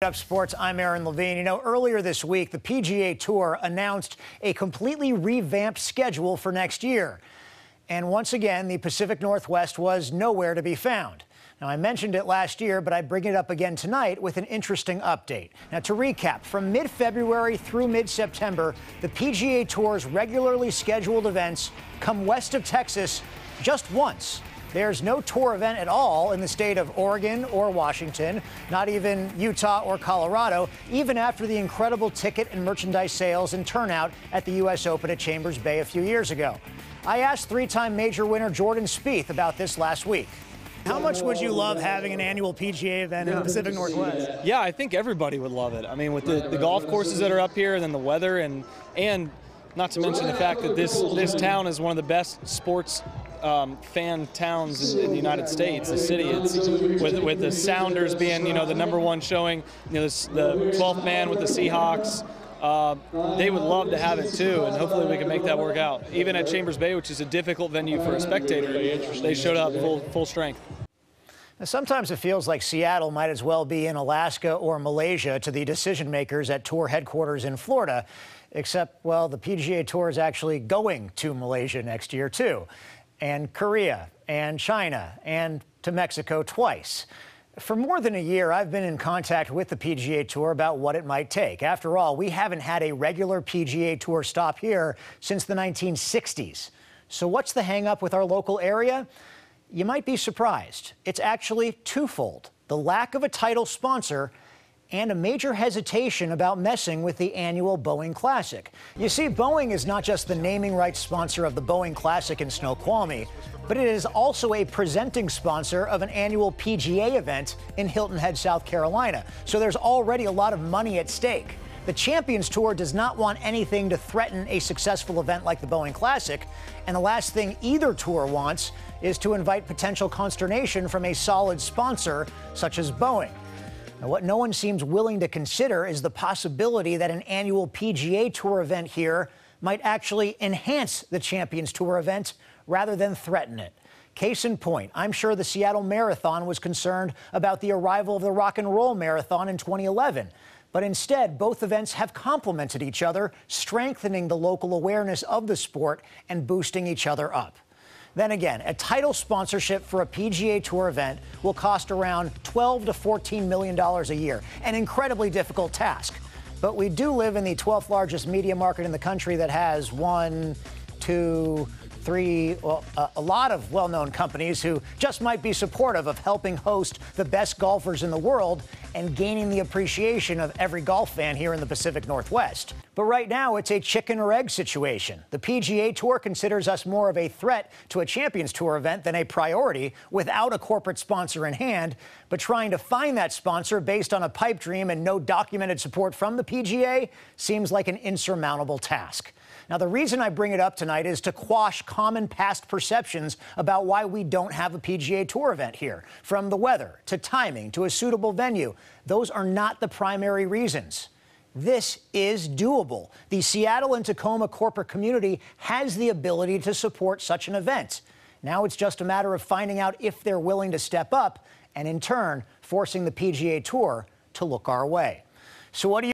Up Sports, I'm Aaron Levine. You know, earlier this week, the PGA Tour announced a completely revamped schedule for next year. And once again, the Pacific Northwest was nowhere to be found. Now, I mentioned it last year, but I bring it up again tonight with an interesting update. Now, to recap, from mid-February through mid-September, the PGA Tour's regularly scheduled events come west of Texas just once. There's no tour event at all in the state of Oregon or Washington, not even Utah or Colorado, even after the incredible ticket and merchandise sales and turnout at the U.S. Open at Chambers Bay a few years ago. I asked three-time major winner Jordan Spieth about this last week. How much would you love having an annual PGA event in the Pacific Northwest? Yeah, I think everybody would love it. I mean, with the golf courses that are up here and then the weather and not to mention the fact that this town is one of the best sports fan towns in the United States. The city, it's with the Sounders being, the #1 showing, the 12th man with the Seahawks. They would love to have it too, and hopefully we can make that work out. Even at Chambers Bay, which is a difficult venue for a spectator, they showed up full strength. Now, sometimes it feels like Seattle might as well be in Alaska or Malaysia to the decision makers at Tour headquarters in Florida, except, well, the PGA Tour is actually going to Malaysia next year too, and Korea and China and to Mexico twice. For more than a year, I've been in contact with the PGA Tour about what it might take. After all, we haven't had a regular PGA Tour stop here since the 1960s. So what's the hang-up with our local area? You might be surprised. It's actually twofold: the lack of a title sponsor and a major hesitation about messing with the annual Boeing Classic. You see, Boeing is not just the naming rights sponsor of the Boeing Classic in Snoqualmie, but it is also a presenting sponsor of an annual PGA event in Hilton Head, South Carolina. So there's already a lot of money at stake. The Champions Tour does not want anything to threaten a successful event like the Boeing Classic, and the last thing either tour wants is to invite potential consternation from a solid sponsor such as Boeing. Now, what no one seems willing to consider is the possibility that an annual PGA Tour event here might actually enhance the Champions Tour event rather than threaten it. Case in point, I'm sure the Seattle Marathon was concerned about the arrival of the Rock and Roll Marathon in 2011. But instead, both events have complemented each other, strengthening the local awareness of the sport and boosting each other up. Then again, a title sponsorship for a PGA Tour event will cost around $12 to $14 million a year, an incredibly difficult task. But we do live in the 12th largest media market in the country that has a lot of well-known companies who just might be supportive of helping host the best golfers in the world and gaining the appreciation of every golf fan here in the Pacific Northwest. But right now, it's a chicken or egg situation. The PGA Tour considers us more of a threat to a Champions Tour event than a priority without a corporate sponsor in hand. But trying to find that sponsor based on a pipe dream and no documented support from the PGA seems like an insurmountable task. Now, the reason I bring it up tonight is to quash common past perceptions about why we don't have a PGA Tour event here. From the weather, to timing, to a suitable venue, those are not the primary reasons. This is doable. The Seattle and Tacoma corporate community has the ability to support such an event. Now it's just a matter of finding out if they're willing to step up and, in turn, forcing the PGA Tour to look our way. So what do you